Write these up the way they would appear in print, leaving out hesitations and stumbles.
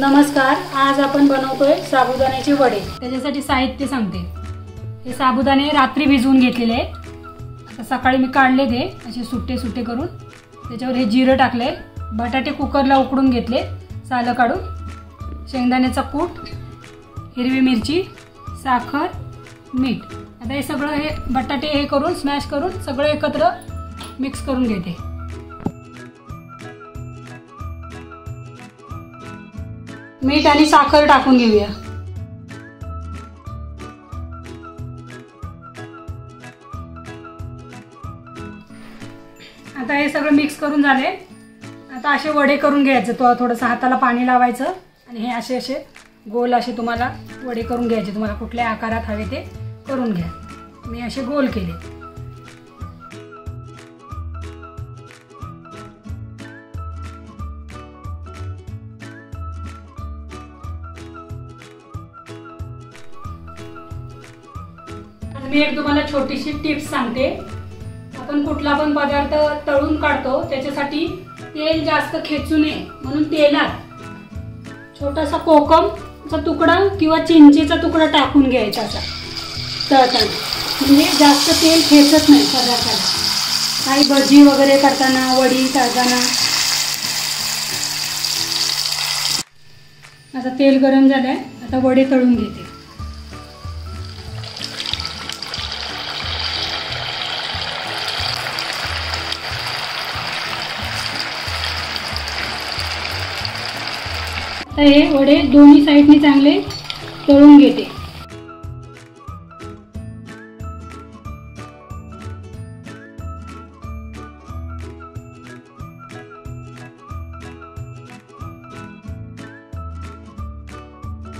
नमस्कार, आज आपण बनवतोय साबुदाण्याचे वडे। त्याच्यासाठी साहित्य सांगते। हे साबुदाणे रात्री भिजवून घेतलेले आहेत। आता सकाळी मी काढले ते असे सुट्टे सुट्टे करून। त्याच्यावर हे जिरं टाकले, बटाटे कुकरला उकडून घेतले सालं काढून, शेंगदाण्याचा कूट, हिरवी मिरची, साखर, मीठ। आता हे सगळं हे बटाटे हे करून स्मॅश करून सगळं एकत्र मिक्स करून घेते। मीठ आणि साखर टाकून घेऊया। आता हे सगळं मिक्स करून झाले। आता असे वडे करून घ्यायचे। तो थोडंसं हाताला पाणी लावायचं आणि हे असे असे गोल असे तुम्हाला वडे करून घ्यायचे। तुम्हाला कुठल्या आकारात हवे ते करून घ्या। मी असे गोल केले। मी एक तुम्हाला छोटीशी टिप्स सांगते। आपण कुठला पण पदार्थ तळून काढतो त्याच्यासाठी तेल जास्त खेचू नये म्हणून तेलात छोटासा कोकमचा तुकडा किंवा चिंचेचा तुकडा टाकून घ्यायचा असा तळताना, म्हणजे जास्त तेल खेचत नाही पदार्थाला। काही भजी वगैरे करताना, वडी तळताना। आता तेल गरम झालंय, आता वडे तळून घेते। हे वडे दोन्ही साइडनी चांगले तळून घेते।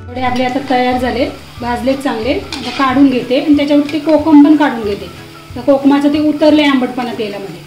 वडे आपले आता तयार झाले, भाजले चांगले। आता काढून घेते आणि त्याच्यावरती कोकम पण काढून घेते। तर कोकमाचं ते उतरले आंबटपणा तेलामध्ये।